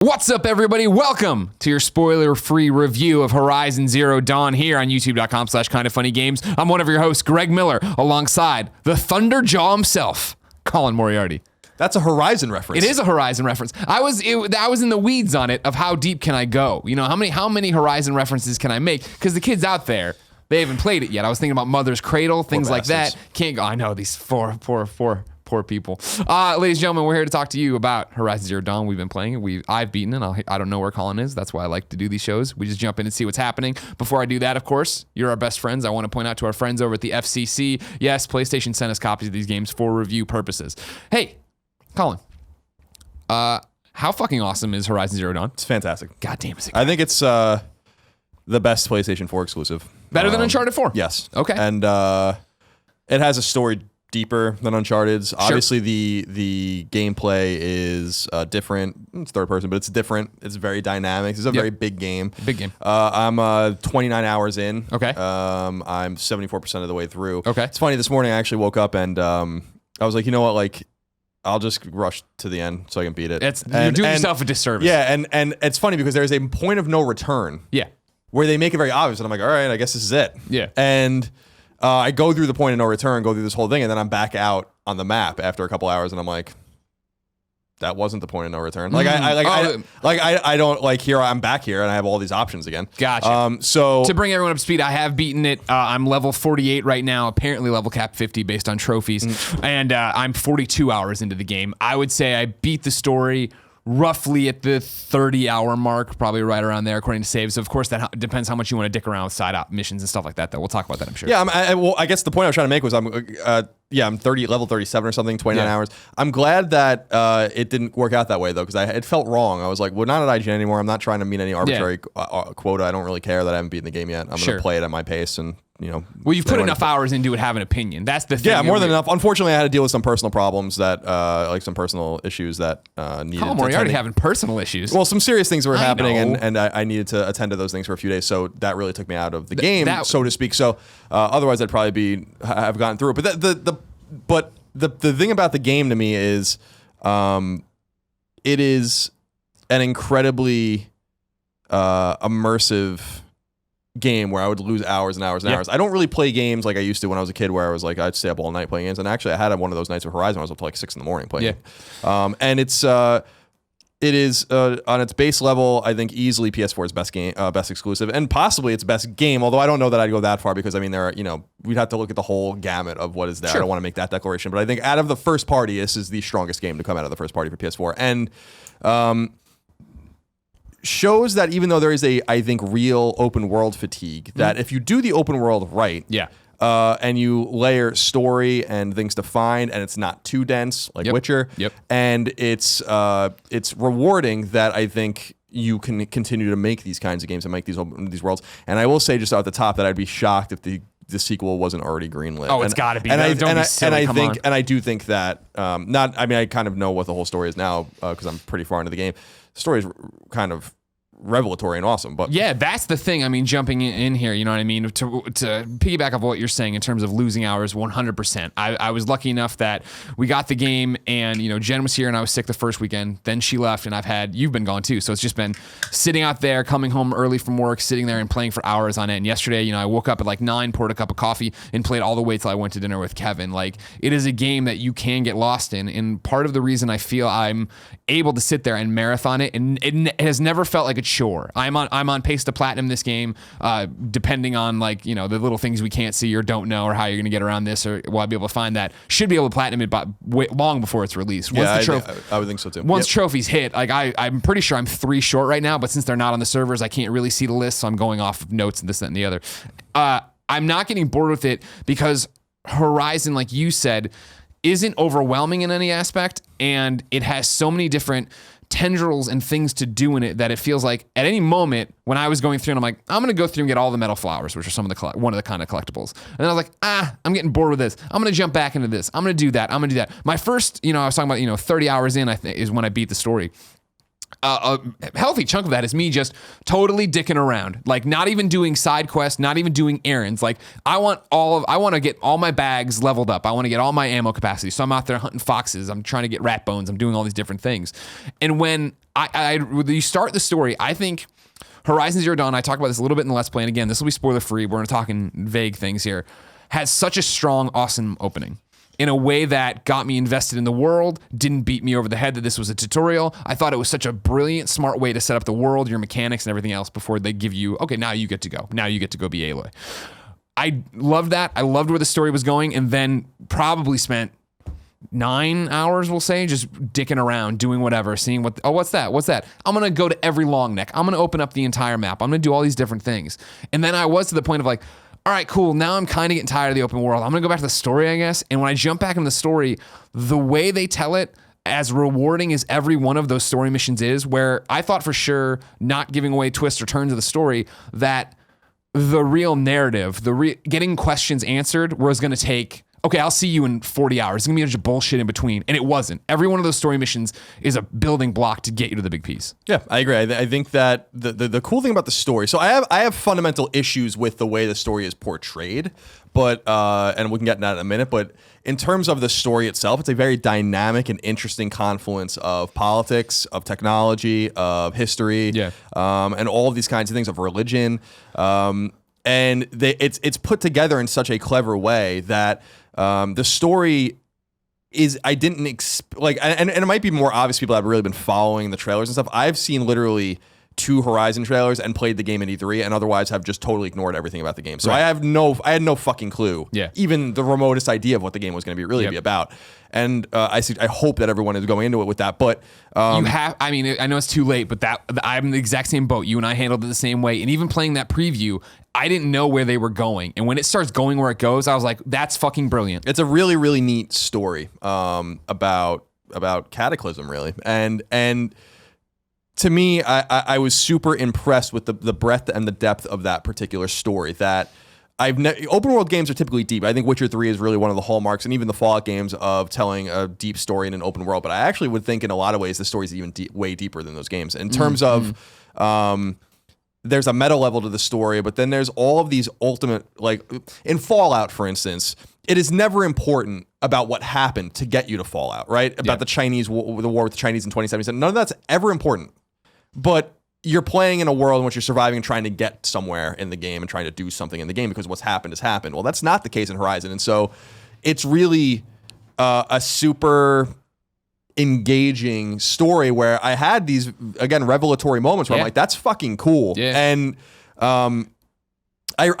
What's up, everybody? Welcome to your spoiler-free review of Horizon Zero Dawn here on youtube.com/kindoffunnygames. I'm one of your hosts, Greg Miller, alongside the Thunderjaw himself, Colin Moriarty. That's a Horizon reference. It is a Horizon reference. I was in the weeds on it of how deep can I go? You know, how many Horizon references can I make? Because the kids out there, they haven't played it yet. I was thinking about Mother's Cradle, things like that. Can't go. I know these poor people. Ladies and gentlemen, we're here to talk to you about Horizon Zero Dawn. We've been playing it. I've beaten it. I don't know where Colin is. That's why I like to do these shows. We just jump in and see what's happening. Before I do that, of course, you're our best friends. I want to point out to our friends over at the FCC. Yes, PlayStation sent us copies of these games for review purposes. Hey, Colin, how fucking awesome is Horizon Zero Dawn? It's fantastic. God damn, is it? I think it's the best PlayStation 4 exclusive. Better than Uncharted 4? Yes. Okay. And it has a story deeper than Uncharted's. Sure. Obviously, the gameplay is different. It's third person, but it's different. It's very dynamic. It's a very big game. Big game. I'm 29 hours in. Okay. I'm 74% of the way through. Okay. It's funny, this morning I actually woke up and I was like, you know what, like, I'll just rush to the end so I can beat it. You're doing yourself a disservice. Yeah, and it's funny because there's a point of no return. Yeah. Where they make it very obvious, and I'm like, all right, I guess this is it. Yeah. And I go through the point of no return, go through this whole thing, and then I'm back out on the map after a couple hours, and I'm like, that wasn't the point of no return. Like I don't like here. I'm back here, and I have all these options again. Gotcha. So to bring everyone up to speed, I have beaten it. I'm level 48 right now. Apparently level cap 50 based on trophies, and I'm 42 hours into the game. I would say I beat the story roughly at the 30-hour mark, probably right around there, according to saves. So of course, that depends how much you want to dick around with side op missions and stuff like that. Though we'll talk about that, I'm sure. Yeah, I guess the point I was trying to make was I'm level 37 or something, 29 hours. I'm glad that it didn't work out that way though, because it felt wrong. I was like, we're not at IGN anymore. I'm not trying to meet any arbitrary quota. I don't really care that I haven't beaten the game yet. I'm going to play it at my pace and. You know, well, you've put enough hours into it, have an opinion. That's the thing. Yeah, more than enough. Unfortunately, I had to deal with some personal problems that, like some personal issues that needed. Colin Moriarty having personal issues. Well, some serious things were happening, and I needed to attend to those things for a few days. So that really took me out of the game, so to speak. So otherwise, I'd probably have gotten through it. But the thing about the game to me is, it is an incredibly immersive game where I would lose hours and hours and hours. I don't really play games like I used to when I was a kid, where I was like, I'd stay up all night playing games. And actually, I had one of those nights with Horizon. I was up till like 6 a.m. playing. Yeah. And it is on its base level, I think easily PS4's best game, best exclusive, and possibly its best game. Although I don't know that I'd go that far, because I mean, there are, we'd have to look at the whole gamut of what is there. Sure. I don't want to make that declaration, but I think out of the first party, this is the strongest game to come out of the first party for PS4, and shows that even though there is I think real open world fatigue, that if you do the open world right, and you layer story and things to find, and it's not too dense like Witcher, and it's rewarding, that I think you can continue to make these kinds of games and make these worlds. And I will say just at the top that I'd be shocked if the sequel wasn't already greenlit. Oh, it's got to be. And I do think that I kind of know what the whole story is now, because I'm pretty far into the game. The story is kind of revelatory and awesome, but yeah, that's the thing. I mean, jumping in here, you know what I mean, to piggyback off what you're saying in terms of losing hours, 100%. I was lucky enough that we got the game, and Jen was here and I was sick the first weekend. Then she left, and you've been gone too, so it's just been sitting out there, coming home early from work, sitting there and playing for hours on end. Yesterday, I woke up at like 9, poured a cup of coffee, and played all the way till I went to dinner with Kevin. Like, it is a game that you can get lost in, and part of the reason I feel I'm able to sit there and marathon it, and it has never felt like a chore. I'm on pace to platinum this game, depending on the little things we can't see or don't know, or how you're going to get around this, or will I be able to find that? Should be able to platinum it long before it's released. I would think so too. Once trophies hit, I'm pretty sure I'm 3 short right now, but since they're not on the servers, I can't really see the list, so I'm going off of notes and this, that, and the other. I'm not getting bored with it because Horizon, like you said, isn't overwhelming in any aspect, and it has so many different tendrils and things to do in it that it feels like at any moment when I was going through and I'm like, I'm going to go through and get all the metal flowers, which are one of the kind of collectibles. And then I was like, I'm getting bored with this. I'm going to jump back into this. I'm going to do that. My first, I was talking about, 30 hours in, I think, is when I beat the story. a healthy chunk of that is me just totally dicking around, like not even doing side quests, not even doing errands. Like I want to get all my bags leveled up. I want to get all my ammo capacity. So I'm out there hunting foxes. I'm trying to get rat bones. I'm doing all these different things. And when when you start the story, I think Horizon Zero Dawn, I talked about this a little bit in the Let's Play, and again, this will be spoiler free. We're talking vague things here. Has such a strong, awesome opening in a way that got me invested in the world, didn't beat me over the head that this was a tutorial. I thought it was such a brilliant, smart way to set up the world, your mechanics and everything else before they give you, okay, now you get to go. Now you get to go be Aloy. I loved that. I loved where the story was going, and then probably spent 9 hours, we'll say, just dicking around, doing whatever, seeing what's that? What's that? I'm going to go to every long neck. I'm going to open up the entire map. I'm going to do all these different things. And then I was to the point of like, all right, cool. Now I'm kind of getting tired of the open world. I'm going to go back to the story, I guess. And when I jump back into the story, the way they tell it, as rewarding as every one of those story missions is, where I thought for sure, not giving away twists or turns of the story, that the real narrative, getting questions answered was going to take, okay, I'll see you in 40 hours. It's going to be a bunch of bullshit in between. And it wasn't. Every one of those story missions is a building block to get you to the big piece. Yeah, I agree. I think that the cool thing about the story, so I have fundamental issues with the way the story is portrayed, but and we can get into that in a minute, but in terms of the story itself, it's a very dynamic and interesting confluence of politics, of technology, of history, and all of these kinds of things, of religion. And it's put together in such a clever way that the story is, I didn't and it might be more obvious to people that have really been following the trailers and stuff. I've seen literally 2 Horizon trailers and played the game in E3, and otherwise have just totally ignored everything about the game. So I had no fucking clue, even the remotest idea of what the game was going to be about. And I hope that everyone is going into it with that. But you have, I mean, I know it's too late, but I'm the exact same boat. You and I handled it the same way. And even playing that preview, I didn't know where they were going. And when it starts going where it goes, I was like, that's fucking brilliant. It's a really, really neat story about Cataclysm, really. And to me, I was super impressed with the breadth and the depth of that particular story. That open world games are typically deep. I think Witcher 3 is really one of the hallmarks, and even the Fallout games, of telling a deep story in an open world. But I actually would think in a lot of ways the story is even way deeper than those games in terms of. There's a meta level to the story, but then there's all of these ultimate, like in Fallout, for instance, it is never important about what happened to get you to Fallout, right? About the war with the Chinese in 2077. None of that's ever important. But you're playing in a world in which you're surviving and trying to get somewhere in the game and trying to do something in the game because what's happened has happened. Well, that's not the case in Horizon. And so it's really a super engaging story where I had these, again, revelatory moments where I'm like, that's fucking cool. And I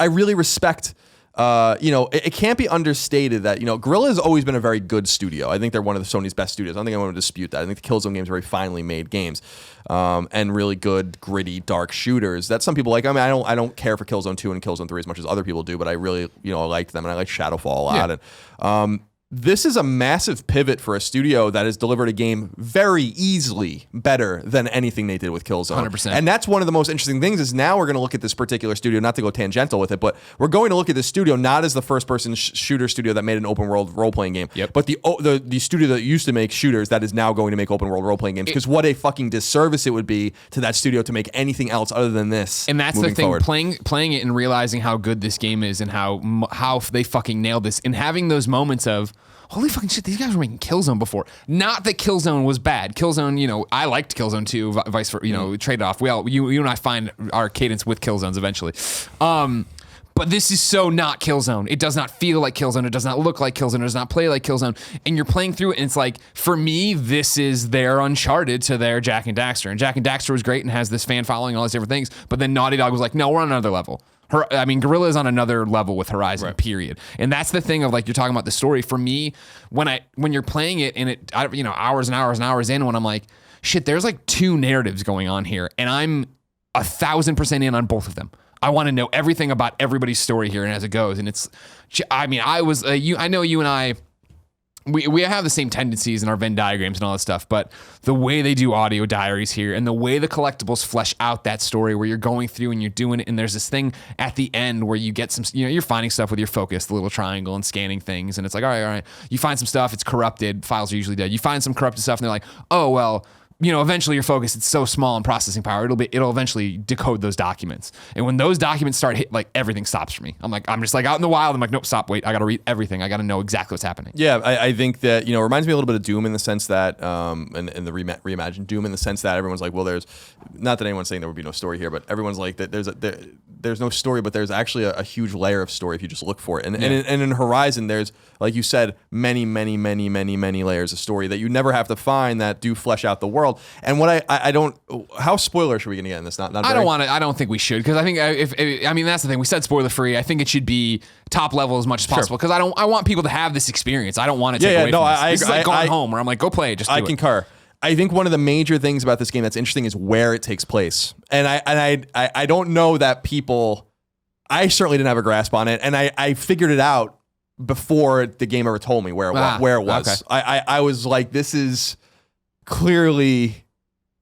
really respect, it can't be understated that, Guerrilla has always been a very good studio. I think they're one of Sony's best studios. I don't think I want to dispute that. I think the Killzone games are very finely made games, and really good, gritty, dark shooters that some people like. I mean, I don't care for Killzone 2 and Killzone 3 as much as other people do, but I really, I liked them, and I like Shadowfall a lot. And, this is a massive pivot for a studio that has delivered a game very easily better than anything they did with Killzone. 100%. And that's one of the most interesting things is now we're going to look at this particular studio, not to go tangential with it, but we're going to look at this studio not as the first-person shooter studio that made an open-world role-playing game, but the studio that used to make shooters that is now going to make open-world role-playing games. Because what a fucking disservice it would be to that studio to make anything else other than this. And that's the thing, playing it and realizing how good this game is and how they fucking nailed this, and having those moments of, holy fucking shit, these guys were making Killzone before. Not that Killzone was bad. Killzone, I liked Killzone 2, vice versa, trade off. You and I find our cadence with Killzones eventually. But this is so not Killzone. It does not feel like Killzone. It does not look like Killzone. It does not play like Killzone. And you're playing through it, and it's like, for me, this is their Uncharted to their Jak and Daxter. And Jak and Daxter was great and has this fan following and all these different things. But then Naughty Dog was like, no, we're on another level. Guerrilla is on another level with Horizon, period. And that's the thing of, like, you're talking about the story. For me, when you're playing it and hours and hours and hours in, when I'm like, shit, there's like 2 narratives going on here, and I'm 1,000% in on both of them. I want to know everything about everybody's story here and as it goes. And it's, I know you and I, we have the same tendencies in our Venn diagrams and all that stuff, but the way they do audio diaries here and the way the collectibles flesh out that story where you're going through and you're doing it, and there's this thing at the end where you get some, you're finding stuff with your focus, the little triangle, and scanning things, and it's like, all right. You find some stuff, it's corrupted, files are usually dead. You find some corrupted stuff, and they're like, oh, well, eventually your focus, it's so small in processing power, it'll eventually decode those documents. And when those documents start hit, like everything stops for me. I'm just like out in the wild. I'm like, nope, stop, wait. I got to read everything. I got to know exactly what's happening. Yeah, I think that, it reminds me a little bit of Doom in the sense that, and the reimagined Doom in the sense that everyone's like, well, there's, not that anyone's saying there would be no story here, but everyone's like that there's no story, but there's actually a huge layer of story if you just look for it. And in Horizon, there's, like you said, many layers of story that you never have to find that do flesh out the world. And what I don't, how spoiler should we gonna get in this? Not I don't think we should, because I think that's the thing. We said spoiler free. I think it should be top level as much as possible, because I want people to have this experience. I don't want to take away from this. This is like going home where I'm like, go play it. Just do it. I concur. I think one of the major things about this game that's interesting is where it takes place. And I don't know that people, I certainly didn't have a grasp on it, and I figured it out before the game ever told me where it was. Okay. I was like, this is clearly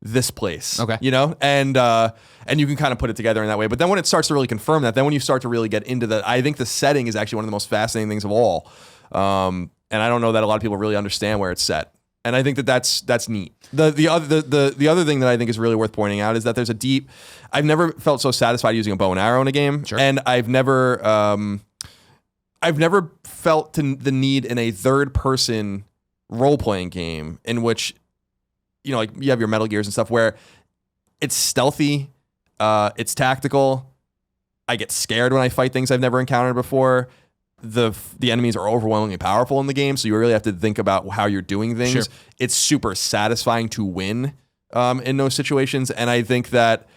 this place. Okay. And you can kind of put it together in that way. But then when it starts to really confirm that, then when you start to really get into I think the setting is actually one of the most fascinating things of all. And I don't know that a lot of people really understand where it's set. And I think that's neat. The other thing that I think is really worth pointing out is that there's I've never felt so satisfied using a bow and arrow in a game. Sure. And I've never felt the need in a third person role-playing game in which, like you have your Metal Gears and stuff where it's stealthy, it's tactical. I get scared when I fight things I've never encountered before. The enemies are overwhelmingly powerful in the game, so you really have to think about how you're doing things. Sure. It's super satisfying to win in those situations, and I think that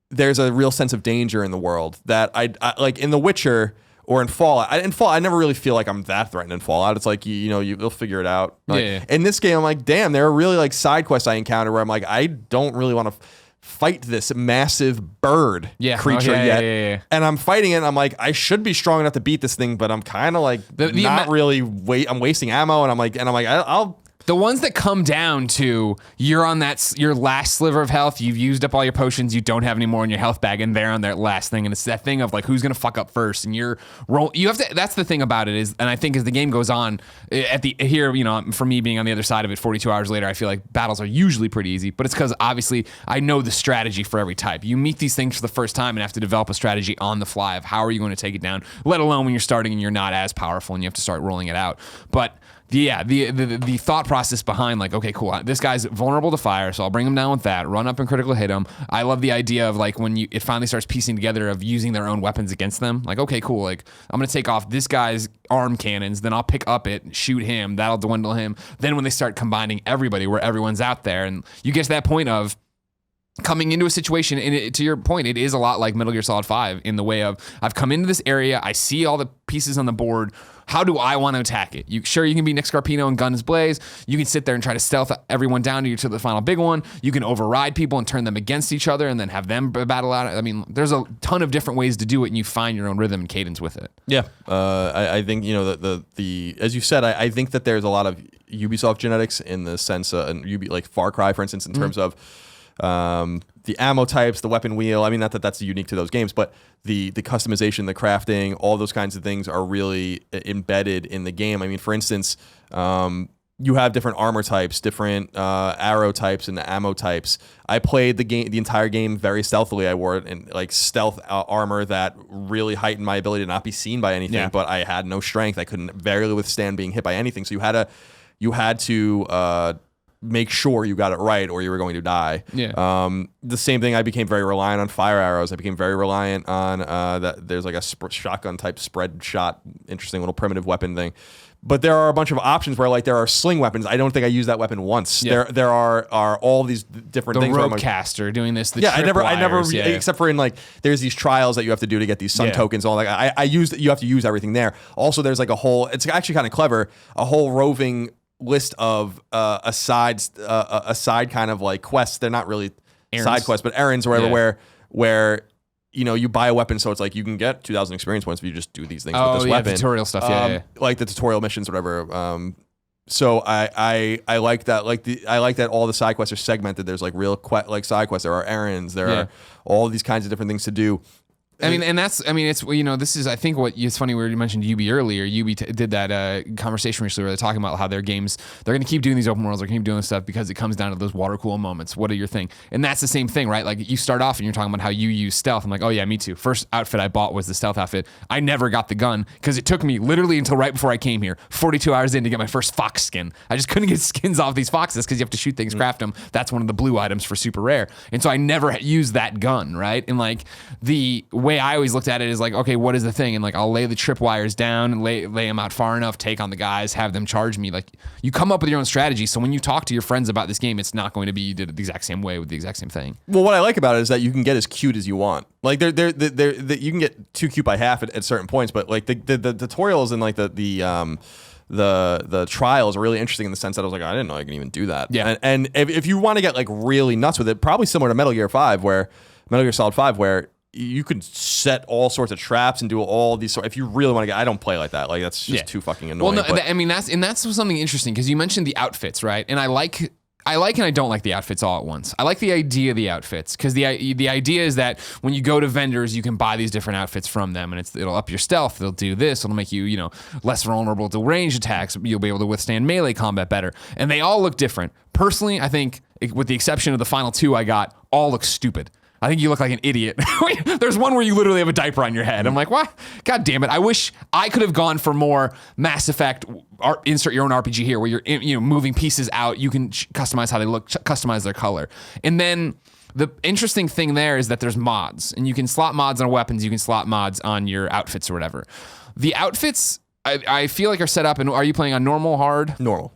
there's a real sense of danger in the world that I like in The Witcher or in Fallout. I never really feel like I'm that threatened in Fallout. It's like you'll figure it out. Like, in this game, I'm like, damn, there are really like side quests I encounter where I'm like, I don't really want to fight this massive bird creature yet. Yeah. And I'm fighting it, and I'm like, I should be strong enough to beat this thing, but I'm kind of like I'm wasting ammo, and I'm like, I'll. The ones that come down to you're on your last sliver of health, you've used up all your potions, you don't have any more in your health bag, and they're on their last thing, and it's that thing of like who's gonna fuck up first, and you have to. That's the thing about it is, and I think as the game goes on, for me being on the other side of it, 42 hours later, I feel like battles are usually pretty easy, but it's because obviously I know the strategy for every type. You meet these things for the first time and have to develop a strategy on the fly of how are you going to take it down, let alone when you're starting and you're not as powerful and you have to start rolling it out, but. The thought process behind like, okay, cool, this guy's vulnerable to fire, so I'll bring him down with that, run up and critical hit him. I love the idea of like when it finally starts piecing together of using their own weapons against them. Like, okay, cool, like I'm gonna take off this guy's arm cannons, then I'll pick up it, shoot him, that'll dwindle him. Then when they start combining everybody where everyone's out there, and you get to that point of coming into a situation, and to your point, it is a lot like Metal Gear Solid 5 in the way of I've come into this area, I see all the pieces on the board. How do I want to attack it? You can be Nick Scarpino and guns blaze. You can sit there and try to stealth everyone down to the final big one. You can override people and turn them against each other and then have them battle out. I mean, there's a ton of different ways to do it, and you find your own rhythm and cadence with it. Yeah, I think the as you said, I think that there's a lot of Ubisoft genetics in the sense like Far Cry, for instance, in terms of the ammo types, the weapon wheel. I mean, not that that's unique to those games, but the customization, the crafting, all those kinds of things are really embedded in the game. I mean, for instance, you have different armor types, different arrow types, and ammo types. I played the entire game very stealthily. I wore it in like stealth armor that really heightened my ability to not be seen by anything. Yeah. But I had no strength. I couldn't barely withstand being hit by anything. So you had to make sure you got it right or you were going to die. Yeah. The same thing, I became very reliant on fire arrows. I became very reliant on that. There's like a shotgun type spread shot, interesting little primitive weapon thing. But there are a bunch of options where like there are sling weapons. I don't think I used that weapon once. Yeah. There are all these different things. The ropecaster doing this. I never except for in like there's these trials that you have to do to get these sun tokens. All that you have to use everything there. Also, there's like a whole. It's actually kind of clever. A whole roving list of a side kind of like quests. They're not really errands. Side quests, but errands or whatever. Where you buy a weapon, so it's like you can get 2,000 experience points if you just do these things with this weapon. Tutorial stuff, like the tutorial missions, whatever. So I like that. I like that all the side quests are segmented. There's like real like side quests. There are errands. There are all these kinds of different things to do. I mean, and that's, I mean, it's, you know, this is, I think what it's funny where you mentioned UB earlier. UB did that conversation recently where they're talking about how their games, they're going to keep doing these open worlds, they're going to keep doing this stuff because it comes down to those water cool moments. What are your thing? And that's the same thing, right? Like you start off and you're talking about how you use stealth. I'm like, oh yeah, me too. First outfit I bought was the stealth outfit. I never got the gun because it took me literally until right before I came here, 42 hours in to get my first fox skin. I just couldn't get skins off these foxes because you have to shoot things, craft them. That's one of the blue items for super rare. And so I never used that gun, right? And like the way I always looked at it is like, okay, what is the thing? And like I'll lay the tripwires down and lay them out far enough, take on the guys, have them charge me. Like you come up with your own strategy. So when you talk to your friends about this game, it's not going to be you did it the exact same way with the exact same thing. Well, what I like about it is that you can get as cute as you want. Like you can get too cute by half at certain points, but like the tutorials and like the trials are really interesting in the sense that I was like, I didn't know I can even do that. Yeah. And if you want to get like really nuts with it, probably similar to Metal Gear Solid 5, where you could set all sorts of traps and do all these. If you really want to get, I don't play like that. Like that's just too fucking annoying. Well, no, I mean that's something interesting because you mentioned the outfits, right? And I like and I don't like the outfits all at once. I like the idea of the outfits because the idea is that when you go to vendors, you can buy these different outfits from them, and it'll up your stealth. They'll do this. It'll make you less vulnerable to range attacks. You'll be able to withstand melee combat better, and they all look different. Personally, I think with the exception of the final two I got, all look stupid. I think you look like an idiot. There's one where you literally have a diaper on your head. I'm like, what? God damn it. I wish I could have gone for more Mass Effect, insert your own RPG here, where you're moving pieces out. You can customize how they look, customize their color. And then the interesting thing there is that there's mods. And you can slot mods on weapons. You can slot mods on your outfits or whatever. The outfits, I feel like are set up, and are you playing on normal, hard? Normal.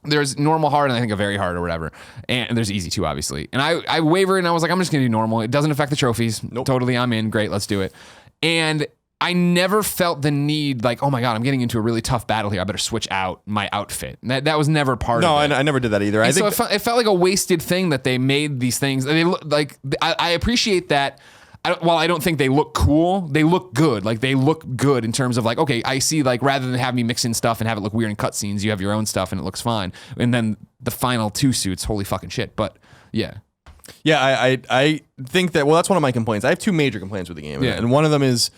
There's normal, hard, and I think a very hard or whatever. And there's easy too, obviously. And I wavered and I was like, I'm just going to do normal. It doesn't affect the trophies. Nope. Totally, I'm in. Great, let's do it. And I never felt the need like, oh my God, I'm getting into a really tough battle here. I better switch out my outfit. That was never part of it. No, I never did that either. And so it felt like a wasted thing that they made these things. They look like, I appreciate that. While I don't think they look cool, they look good. Like they look good in terms of like, okay, I see like rather than have me mix in stuff and have it look weird in cutscenes, you have your own stuff and it looks fine. And then the final two suits, holy fucking shit. But yeah. Yeah, I think that, well, that's one of my complaints. I have two major complaints with the game. Yeah. And one of them is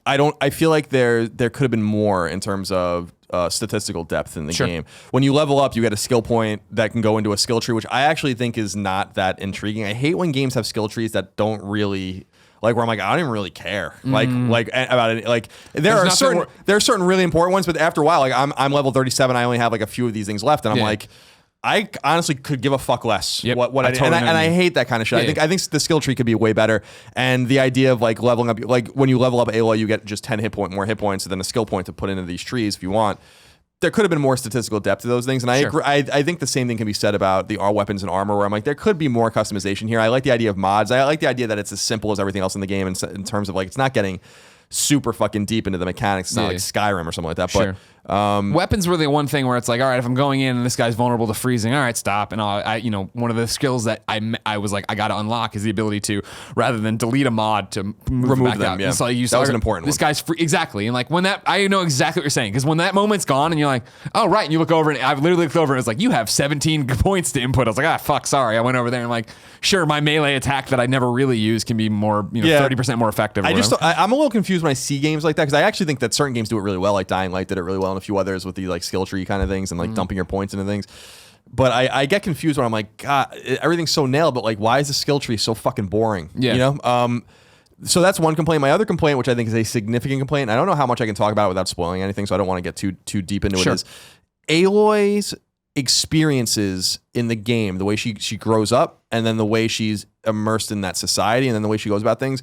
I feel like there could have been more in terms of statistical depth in the game. When you level up, you get a skill point that can go into a skill tree, which I actually think is not that intriguing. I hate when games have skill trees that don't really, like, where I'm like, I don't even really care, like about it. Like there are certain really important ones, but after a while, like I'm level 37, I only have like a few of these things left, and I'm like, I honestly could give a fuck less what I did. And I hate that kind of shit. I think the skill tree could be way better. And the idea of like leveling up, like when you level up Aloy, you get just 10 more hit points, and then a skill point to put into these trees if you want. There could have been more statistical depth to those things. And I agree. I think the same thing can be said about the weapons and armor, where I'm like, there could be more customization here. I like the idea of mods. I like the idea that it's as simple as everything else in the game in terms of like, it's not getting super fucking deep into the mechanics. It's not like Skyrim or something like that. But weapons were the one thing where it's like, all right, if I'm going in and this guy's vulnerable to freezing, all right, stop. And one of the skills that I was like, I got to unlock is the ability to, rather than delete a mod, to remove back them. Out. Yeah. So that was an important one. This guy's free. Exactly. And like when I know exactly what you're saying, because when that moment's gone and you're like, oh, right. And you look over and I've literally looked over and it's like, you have 17 points to input. I was like, fuck, sorry. I went over there and like, sure, my melee attack that I never really use can be more, 30% more effective. I'm a little confused when I see games like that, because I actually think that certain games do it really well. Like Dying Light did it really well, and a few others with the like skill tree kind of things and like dumping your points into things. But I get confused when I'm like, God, everything's so nailed, but like, why is the skill tree so fucking boring? Yeah. So that's one complaint. My other complaint, which I think is a significant complaint, and I don't know how much I can talk about without spoiling anything, so I don't want to get too deep into it, is Aloy's experiences in the game, the way she grows up, and then the way she's immersed in that society, and then the way she goes about things,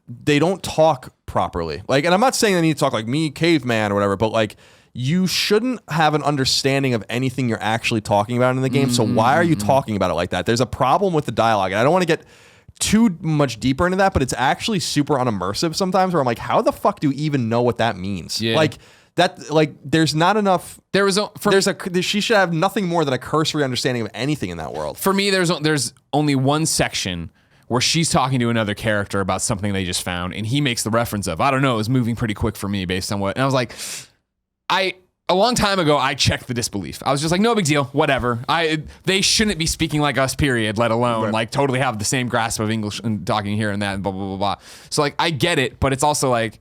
they don't talk properly. Like, and I'm not saying they need to talk like me, caveman, or whatever, but like, you shouldn't have an understanding of anything you're actually talking about in the game. So why are you talking about it like that? There's a problem with the dialogue, and I don't want to get too much deeper into that, but it's actually super unimmersive sometimes, where I'm like, how the fuck do you even know what that means? Yeah. Like that, like there's not enough. She should have nothing more than a cursory understanding of anything in that world. For me, there's only one section where she's talking to another character about something they just found, and he makes the reference of, I don't know, it was moving pretty quick for me based on what, and I was like, a long time ago, I checked the disbelief. I was just like, no big deal, whatever. They shouldn't be speaking like us, period, let alone like totally have the same grasp of English and talking here and that and blah, blah, blah, blah. So like, I get it, but it's also like,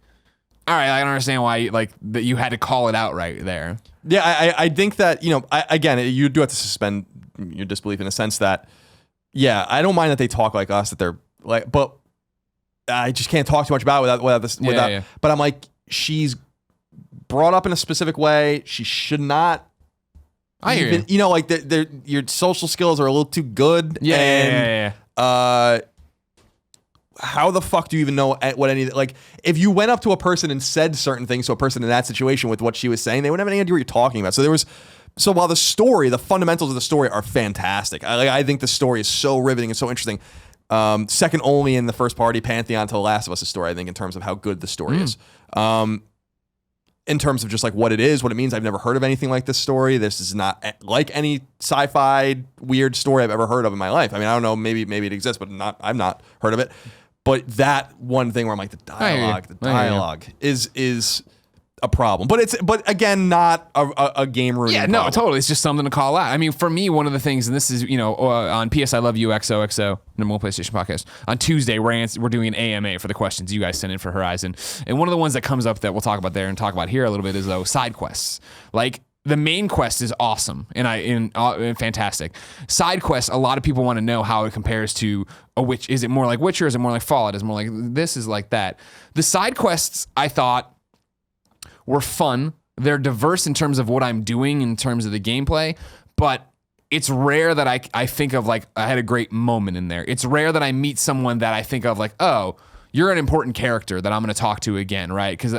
all right, I don't understand why like that you had to call it out right there. Yeah, I think that, again, you do have to suspend your disbelief in the sense that, yeah, I don't mind that they talk like us, that they're like, but I just can't talk too much about it without this. Yeah. But I'm like, she's brought up in a specific way. She should not. I hear you. Like your social skills are a little too good. Yeah. How the fuck do you even know what any, like, if you went up to a person and said certain things to a person in that situation with what she was saying, they wouldn't have any idea what you're talking about. So while the fundamentals of the story are fantastic, I think the story is so riveting and so interesting. Second only in the first party pantheon to The Last of Us story, I think, in terms of how good the story is. In terms of just like what it is, what it means, I've never heard of anything like this story. This is not like any sci-fi weird story I've ever heard of in my life. I mean, I don't know, maybe it exists, but I've not heard of it. But that one thing where I'm like, the dialogue is a problem. But again, not a game ruining problem. No, totally. It's just something to call out. I mean, for me, one of the things, and this is, on PS I Love You XOXO, number one PlayStation podcast, on Tuesday, we're doing an AMA for the questions you guys sent in for Horizon. And one of the ones that comes up that we'll talk about there and talk about here a little bit is those side quests. Like, the main quest is awesome and fantastic. Side quests, a lot of people want to know how it compares to is it more like Witcher? Is it more like Fallout? Is it more like this? Is like that? The side quests, I thought, were fun. They're diverse in terms of what I'm doing in terms of the gameplay, but it's rare that I think of like I had a great moment in there. It's rare that I meet someone that I think of like, oh, you're an important character that I'm going to talk to again, right? Because,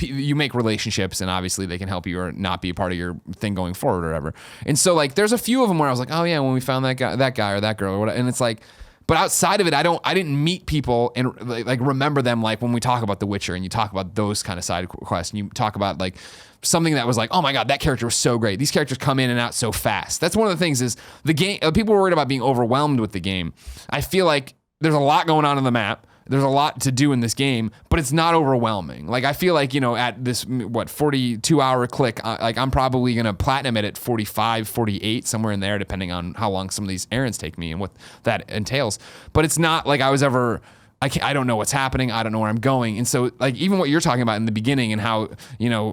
you make relationships and obviously they can help you or not be a part of your thing going forward or whatever. And so like, there's a few of them where I was like, oh yeah, when we found that guy or that girl or whatever. And it's like, but outside of it, I didn't meet people and like remember them like when we talk about The Witcher and you talk about those kind of side quests and you talk about like something that was like, oh my God, that character was so great. These characters come in and out so fast. That's one of the things is the game, people were worried about being overwhelmed with the game. I feel like there's a lot going on in the map. There's a lot to do in this game, but it's not overwhelming. Like, I feel like, at this, 42-hour click, I'm probably going to platinum it at 45, 48, somewhere in there, depending on how long some of these errands take me and what that entails. But it's not like I was ever... I don't know what's happening. I don't know where I'm going. And so, like, even what you're talking about in the beginning and how,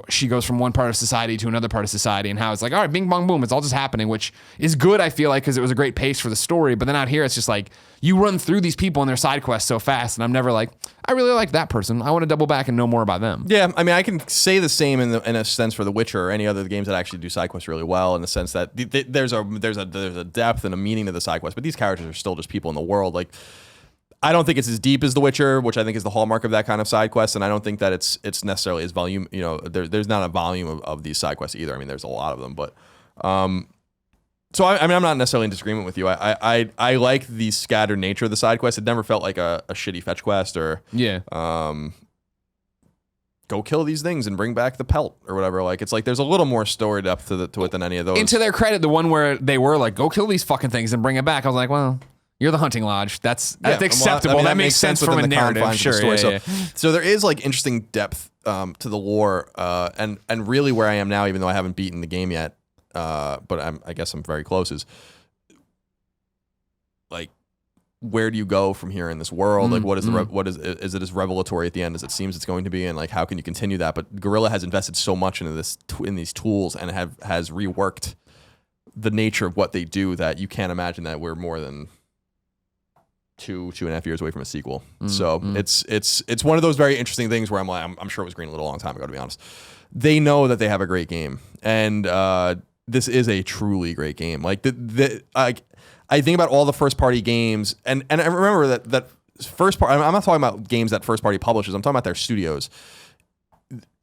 she goes from one part of society to another part of society and how it's like, all right, bing, bong, boom. It's all just happening, which is good, I feel like, because it was a great pace for the story. But then out here, it's just like, you run through these people and their side quests so fast. And I'm never like, I really like that person. I want to double back and know more about them. Yeah, I mean, I can say the same in a sense for The Witcher or any other games that actually do side quests really well, in the sense that there's a depth and a meaning to the side quests. But these characters are still just people in the world. Like, I don't think it's as deep as The Witcher, which I think is the hallmark of that kind of side quest, and I don't think that it's necessarily as volume. There's not a volume of these side quests either. I mean, there's a lot of them, but so I'm not necessarily in disagreement with you. I like the scattered nature of the side quest. It never felt like a shitty fetch quest or go kill these things and bring back the pelt or whatever. Like, it's like there's a little more story depth to it than any of those. And to their credit, the one where they were like, go kill these fucking things and bring it back, I was like, well, you're the hunting lodge. That's acceptable. Well, that makes sense from a narrative. Sure. So there is like interesting depth to the lore, and really where I am now, even though I haven't beaten the game yet, but I guess I'm very close. Is like, where do you go from here in this world? Like, what is is it as revelatory at the end as it seems it's going to be, and like how can you continue that? But Guerrilla has invested so much into these tools and has reworked the nature of what they do that you can't imagine that we're more than 2.5 years away from a sequel. So it's one of those very interesting things where I'm like, I'm sure it was greenlit a long time ago, to be honest. They know that they have a great game, and this is a truly great game. Like I think about all the first party games, and I remember that first part. I'm not talking about games that first party publishes. I'm talking about their studios.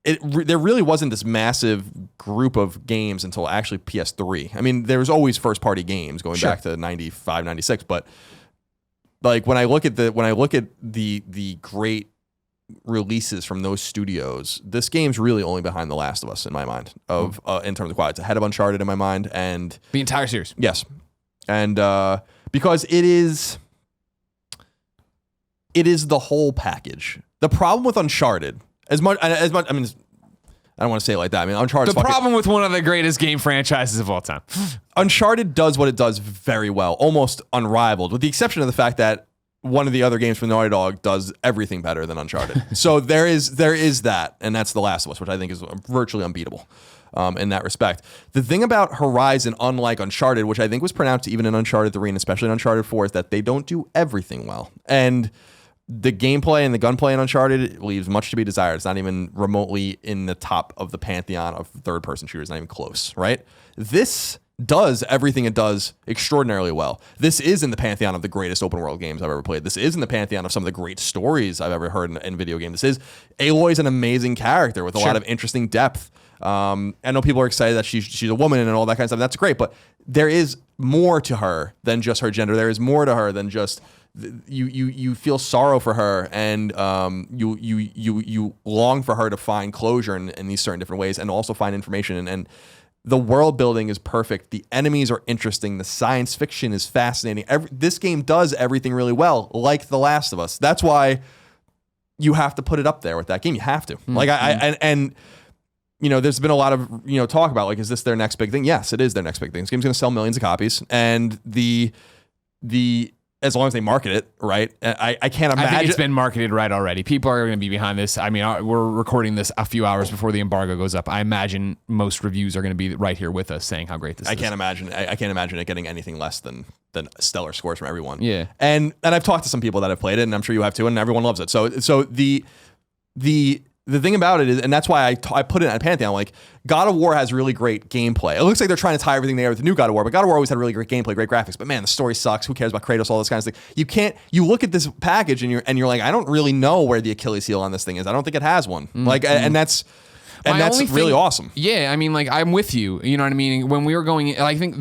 There really wasn't this massive group of games until actually PS3. I mean, there was always first party games going back to 95, 96, but like when I look at the great releases from those studios, this game's really only behind The Last of Us in my mind in terms of quality. It's ahead of Uncharted in my mind, and the entire series. Yes. And because it is the whole package. The problem with Uncharted, as much I mean, I don't want to say it like that. I mean, Uncharted. The problem with one of the greatest game franchises of all time. Uncharted does what it does very well, almost unrivaled, with the exception of the fact that one of the other games from Naughty Dog does everything better than Uncharted. So there is that, and that's The Last of Us, which I think is virtually unbeatable in that respect. The thing about Horizon, unlike Uncharted, which I think was pronounced even in Uncharted 3 and especially in Uncharted 4, is that they don't do everything well. And the gameplay and the gunplay in Uncharted leaves much to be desired. It's not even remotely in the top of the pantheon of third-person shooters, not even close, right? This does everything it does extraordinarily well. This is in the pantheon of the greatest open world games I've ever played. This is in the pantheon of some of the great stories I've ever heard in video games. This is, Aloy's an amazing character with a lot of interesting depth. I know people are excited that she's a woman and all that kind of stuff. That's great, but there is more to her than just her gender. There is more to her than just you feel sorrow for her, and you long for her to find closure in these certain different ways, and also find information and the world building is perfect. The enemies are interesting. The science fiction is fascinating. This game does everything really well, like The Last of Us. That's why you have to put it up there with that game. You have to. Like and you know, there's been a lot of talk about like, is this their next big thing? Yes, it is their next big thing. This game's going to sell millions of copies, and the as long as they market it right. I can't imagine. I think it's been marketed right already. People are going to be behind this. I mean, we're recording this a few hours before the embargo goes up. I imagine most reviews are going to be right here with us saying how great this is. I can't imagine it getting anything less than stellar scores from everyone. Yeah. And I've talked to some people that have played it, and I'm sure you have too, and everyone loves it. So the thing about it is, and that's why I put it in Pantheon, like God of War has really great gameplay. It looks like they're trying to tie everything together with the new God of War, but God of War always had really great gameplay, great graphics. But man, the story sucks. Who cares about Kratos? All this kind of stuff. You look at this package and you're like, I don't really know where the Achilles heel on this thing is. I don't think it has one. And that's really awesome. Yeah, I mean, like I'm with you. You know what I mean? When we were going, I think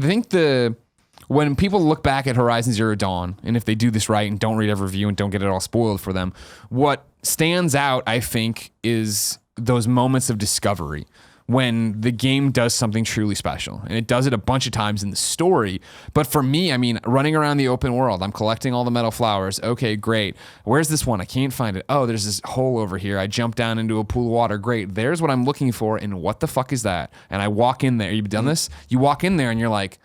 when people look back at Horizon Zero Dawn, and if they do this right and don't read every review and don't get it all spoiled for them, what stands out, I think, is those moments of discovery when the game does something truly special. And it does it a bunch of times in the story. But for me, I mean, running around the open world, I'm collecting all the metal flowers. Okay, great. Where's this one? I can't find it. Oh, there's this hole over here. I jump down into a pool of water. Great. There's what I'm looking for. And what the fuck is that? And I walk in there. You've done this? You walk in there and you're like,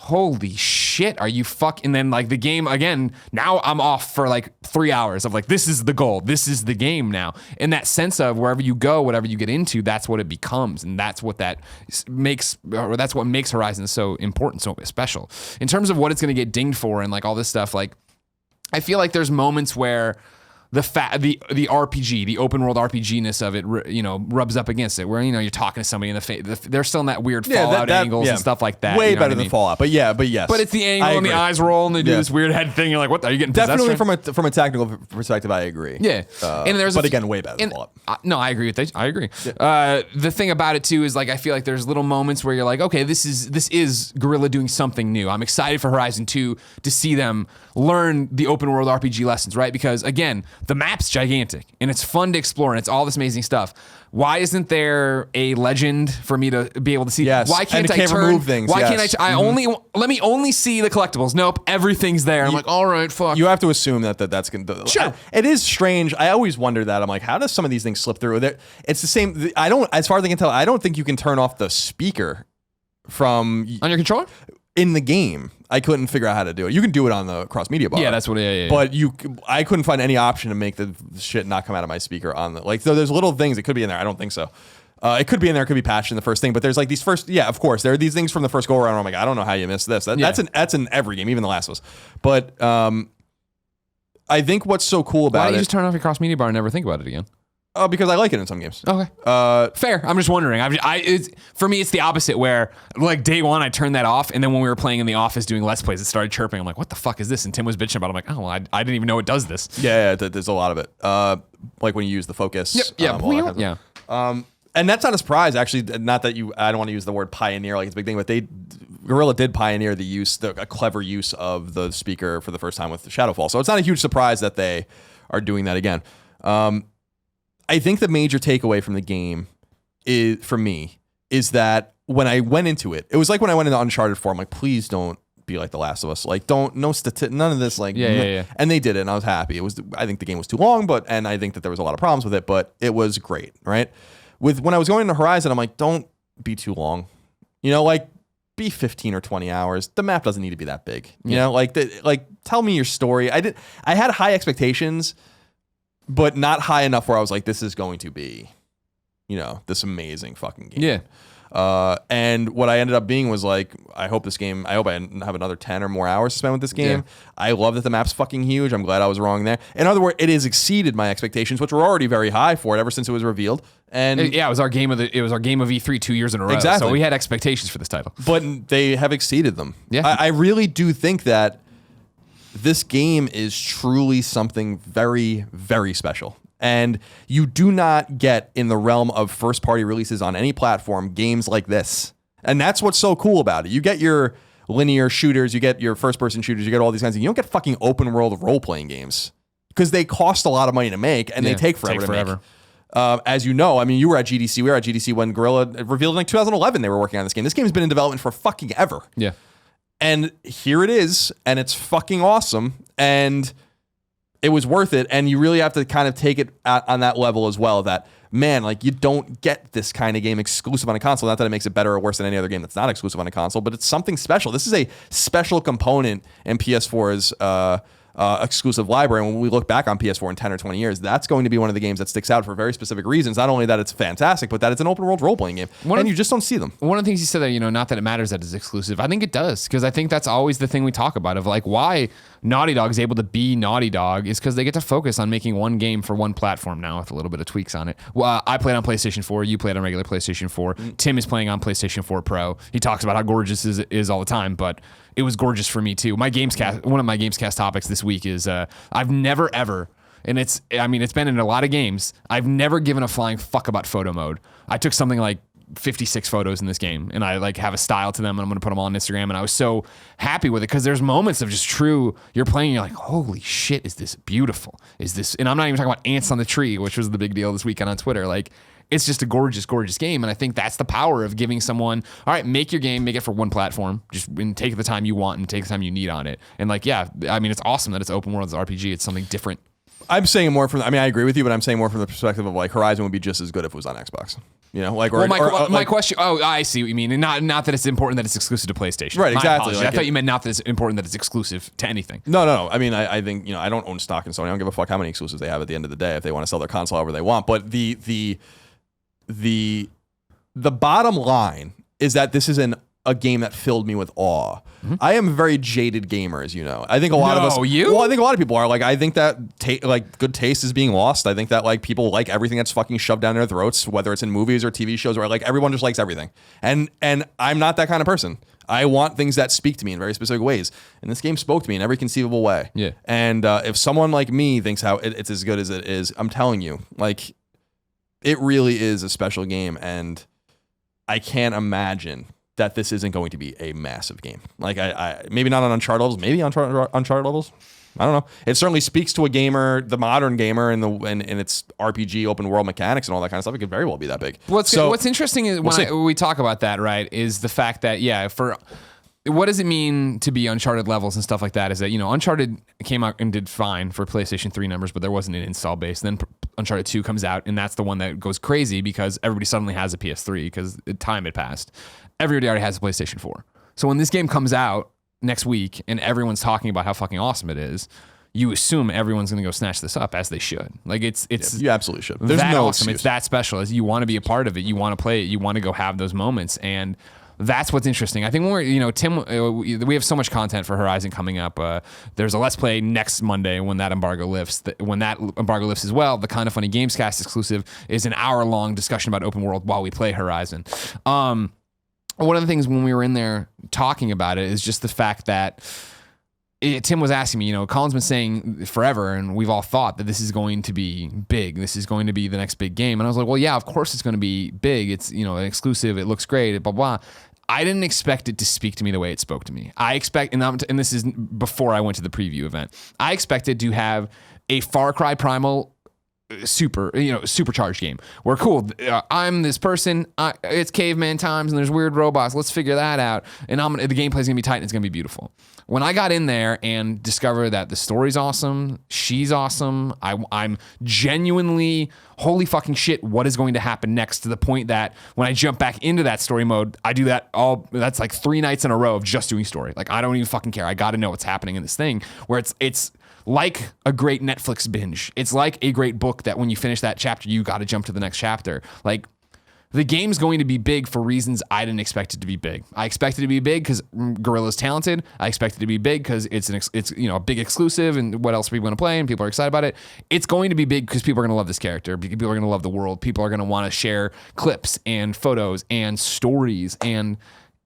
holy shit, are you and then like the game again, now I'm off for like 3 hours of like, this is the goal, this is the game now. In that sense of wherever you go, whatever you get into, that's what it becomes. And that's what makes Horizon so important, so special. In terms of what it's going to get dinged for and like all this stuff, like I feel like there's moments where the RPG, the open world RPG-ness of it, rubs up against it. Where you're talking to somebody in the face, they're still in that weird Fallout angles and stuff like that. Way better than Fallout, but yes. But it's the angle and the eyes roll and they do this weird head thing. You're like, what? Are you getting definitely from a technical perspective? I agree. Yeah, but again, way better than Fallout. No, I agree with that. I agree. Yeah. The thing about it too is like I feel like there's little moments where you're like, okay, this is Guerrilla doing something new. I'm excited for Horizon 2 to see them learn the open world RPG lessons, right? Because again, the map's gigantic and it's fun to explore and it's all this amazing stuff. Why isn't there a legend for me to be able to see? Yes. Why can't I remove things? Why can't let me only see the collectibles? Nope, everything's there. I'm like, all right, fuck. You have to assume that's going to. Sure. It is strange. I always wonder that. I'm like, how does some of these things slip through? It's the same. As far as I can tell, I don't think you can turn off the speaker from on your controller in the game. I couldn't figure out how to do it. You can do it on the cross media bar. Yeah, that's what. Yeah. But I couldn't find any option to make the shit not come out of my speaker on the so. There's little things that could be in there. I don't think so. It could be in there. It could be patched in the first thing. But there's like these first. Yeah, of course. There are these things from the first go around. I'm like, I don't know how you missed this. That's in every game, even The Last of Us. But I think what's so cool about it. Why don't you just turn off your cross media bar and never think about it again? Because I like it in some games. Okay. Fair. I'm just wondering. For me, it's the opposite where, like, day one, I turned that off, and then when we were playing in the office doing Let's Plays, it started chirping. I'm like, what the fuck is this? And Tim was bitching about it. I'm like, oh, well, I didn't even know it does this. Yeah, there's a lot of it. Like when you use the focus. Yeah. And that's not a surprise, actually. Not that I don't want to use the word pioneer like it's a big thing, but Guerrilla did pioneer a clever use of the speaker for the first time with Shadowfall. So it's not a huge surprise that they are doing that again. I think the major takeaway from the game for me is that when I went into it, it was like when I went into Uncharted 4, I'm like, please don't be like The Last of Us. Like, none of this. Like, yeah. And they did it, and I was happy. I think the game was too long, and I think that there was a lot of problems with it, but it was great, right? when I was going into Horizon, I'm like, don't be too long. You know, like be 15 or 20 hours. The map doesn't need to be that big. You know, like tell me your story. I had high expectations, but not high enough where I was like, this is going to be, you know, this amazing fucking game. Yeah. And what I ended up being was like, I hope I have another 10 or more hours to spend with this game. Yeah. I love that the map's fucking huge. I'm glad I was wrong there. In other words, it has exceeded my expectations, which were already very high for it ever since it was revealed. And yeah, it was our game of E3 2 years in a row. Exactly. So we had expectations for this title. But they have exceeded them. Yeah. I really do think that this game is truly something very, very special. And you do not get in the realm of first party releases on any platform games like this. And that's what's so cool about it. You get your linear shooters, you get your first person shooters, you get all these kinds of, you don't get fucking open world role playing games because they cost a lot of money to make and they take forever to make. As you know, I mean, you were at GDC. We were at GDC when Guerrilla revealed in like 2011 they were working on this game. This game's been in development for fucking ever. Yeah. And here it is, and it's fucking awesome. And it was worth it, and you really have to kind of take it on that level as well, that, man, like, you don't get this kind of game exclusive on a console. Not that it makes it better or worse than any other game that's not exclusive on a console, but it's something special. This is a special component in PS4's exclusive library. And when we look back on PS4 in 10 or 20 years, that's going to be one of the games that sticks out for very specific reasons. Not only that it's fantastic, but that it's an open world role-playing game. You just don't see them. One of the things you said that, you know, not that it matters that it's exclusive. I think it does, because I think that's always the thing we talk about of like why Naughty Dog is able to be Naughty Dog is because they get to focus on making one game for one platform now with a little bit of tweaks on it. Well, I played on PlayStation 4. You played on regular PlayStation 4. Tim is playing on PlayStation 4 Pro. He talks about how gorgeous it is all the time, but it was gorgeous for me too. My Gamescast, one of my Gamescast topics this week is I've never ever, and it's been in a lot of games, I've never given a flying fuck about photo mode. I took something like 56 photos in this game, and I like have a style to them, and I'm gonna put them all on Instagram, and I was so happy with it because there's moments of just true, you're playing, you're like, holy shit, is this beautiful? Is this, and I'm not even talking about ants on the tree, which was the big deal this weekend on Twitter. Like, it's just a gorgeous, gorgeous game. And I think that's the power of giving someone, all right, make your game, make it for one platform, just and take the time you want and take the time you need on it. And like, yeah, I mean, it's awesome that it's open world, it's RPG, it's something different. I'm saying more from, I mean, I agree with you, but I'm saying more from the perspective of like Horizon would be just as good if it was on Xbox. You know, like, or, well, my question, I see what you mean. And not that it's important that it's exclusive to PlayStation. Right, exactly. Like I thought you meant not that it's important that it's exclusive to anything. No. I mean, I think, you know, I don't own stock in Sony. I don't give a fuck how many exclusives they have at the end of the day if they want to sell their console however they want. But the bottom line is that this is a game that filled me with awe. Mm-hmm. I am a very jaded gamer, as you know. I think a lot of us. You? Well, I think a lot of people are. Like, I think that like good taste is being lost. I think that like people like everything that's fucking shoved down their throats, whether it's in movies or TV shows, where like everyone just likes everything. And I'm not that kind of person. I want things that speak to me in very specific ways. And this game spoke to me in every conceivable way. Yeah. And if someone like me thinks how it's as good as it is, I'm telling you, like, it really is a special game, and I can't imagine that this isn't going to be a massive game. Like, I maybe not on Uncharted levels, maybe on Uncharted levels. I don't know. It certainly speaks to a gamer, the modern gamer, and its RPG open world mechanics and all that kind of stuff. It could very well be that big. What's interesting is when we talk about that, right, is the fact that, yeah, for what does it mean to be Uncharted levels and stuff like that is that, you know, Uncharted came out and did fine for PlayStation 3 numbers, but there wasn't an install base. Then Uncharted 2 comes out, and that's the one that goes crazy because everybody suddenly has a PS3 because time had passed. Everybody already has a PlayStation 4. So when this game comes out next week and everyone's talking about how fucking awesome it is, you assume everyone's going to go snatch this up, as they should. Like, it's you absolutely should. There's that no awesome. excuse. It's that special. As you want to be a part of it, you want to play it, you want to go have those moments, and that's what's interesting. I think when we're, you know, Tim, we have so much content for Horizon coming up. There's a Let's Play next Monday when that embargo lifts. When that embargo lifts as well, the Kind of Funny Gamescast exclusive is an hour-long discussion about open world while we play Horizon. One of the things when we were in there talking about it is just the fact that Tim was asking me, you know, Colin's been saying forever, and we've all thought that this is going to be big. This is going to be the next big game. And I was like, well, yeah, of course it's going to be big. It's, you know, an exclusive. It looks great, blah, blah. I didn't expect it to speak to me the way it spoke to me. I expect, and this is before I went to the preview event, I expected to have a Far Cry Primal supercharged game where I'm this person, it's caveman times and there's weird robots, let's figure that out, and the gameplay's gonna be tight and it's gonna be beautiful. When I got in there and discovered that the story's awesome, she's awesome, I'm genuinely, holy fucking shit, what is going to happen next, to the point that when I jump back into that story mode, I do that's like 3 nights in a row of just doing story. Like, I don't even fucking care. I got to know what's happening in this thing, where it's like a great Netflix binge. It's like a great book that when you finish that chapter, you got to jump to the next chapter. Like, the game's going to be big for reasons I didn't expect it to be big. I expected it to be big because Guerrilla's talented. I expected it to be big because it's a big exclusive, and what else are people going to play, and people are excited about it. It's going to be big because people are going to love this character. People are going to love the world. People are going to want to share clips and photos and stories, and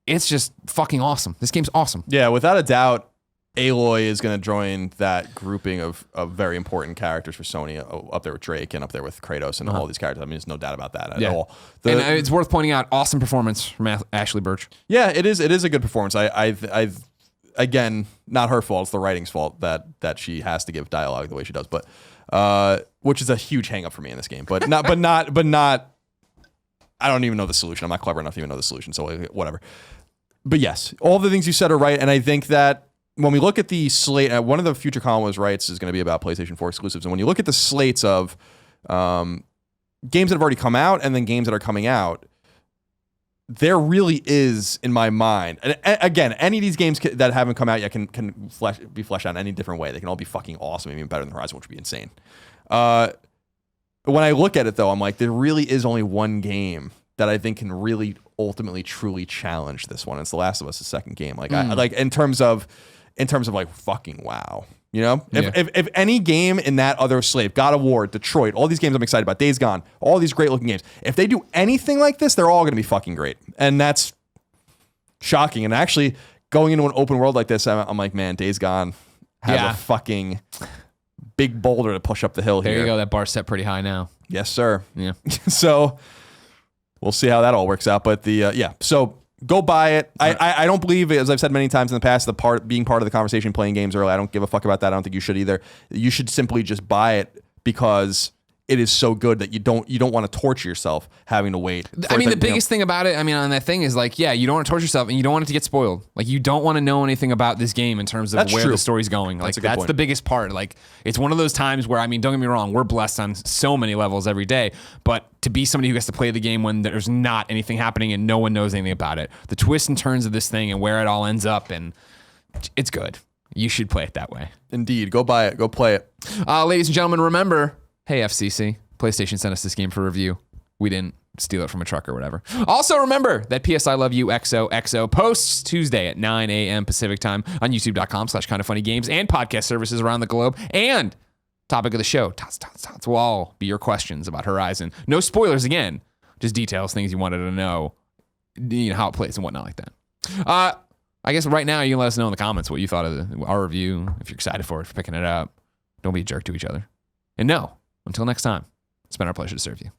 it's just fucking awesome. This game's awesome. Yeah, without a doubt, Aloy is going to join that grouping of very important characters for Sony, up there with Drake and up there with Kratos and all these characters. I mean, there's no doubt about that at all. And it's worth pointing out, awesome performance from Ashley Birch. Yeah, it is. It is a good performance. I've again, not her fault. It's the writing's fault that she has to give dialogue the way she does, but which is a huge hang up for me in this game. But not. I don't even know the solution. I'm not clever enough to even know the solution. So whatever. But yes, all the things you said are right, and I think that when we look at the slate, one of the future Colin writes is going to be about PlayStation 4 exclusives. And when you look at the slates of games that have already come out and then games that are coming out, there really is, in my mind, and again, any of these games that haven't come out yet can be fleshed out in any different way. They can all be fucking awesome, even better than Horizon, which would be insane. When I look at it, though, I'm like, there really is only one game that I think can really ultimately truly challenge this one. It's The Last of Us, the second game. Like, I like in terms of like fucking wow. You know, if any game in that other slate, God of War, Detroit, all these games I'm excited about, Days Gone, all these great looking games, if they do anything like this, they're all going to be fucking great. And that's shocking. And actually, going into an open world like this, I'm like, man, Days Gone has a fucking big boulder to push up the hill here. There you go. That bar's set pretty high now. Yes, sir. Yeah. So we'll see how that all works out. But so go buy it. I don't believe, as I've said many times in the past, being part of the conversation, playing games early, I don't give a fuck about that. I don't think you should either. You should simply just buy it because it is so good that you don't want to torture yourself having to wait. I mean, the biggest thing about it, on that thing is like, you don't want to torture yourself and you don't want it to get spoiled. Like, you don't want to know anything about this game in terms of where the story's going. Like, that's the biggest part. Like, it's one of those times where, don't get me wrong, we're blessed on so many levels every day, but to be somebody who gets to play the game when there's not anything happening and no one knows anything about it, the twists and turns of this thing and where it all ends up, and it's good. You should play it that way. Indeed. Go buy it. Go play it. Ladies and gentlemen, remember, hey, FCC, PlayStation sent us this game for review. We didn't steal it from a truck or whatever. Also, remember that PS I Love You XOXO posts Tuesday at 9 a.m. Pacific time on youtube.com/kindafunnygames and podcast services around the globe. And topic of the show, tots will all be your questions about Horizon. No spoilers again, just details, things you wanted to know, how it plays and whatnot like that. I guess right now you can let us know in the comments what you thought of our review, if you're excited for it, for picking it up. Don't be a jerk to each other. And no, until next time, it's been our pleasure to serve you.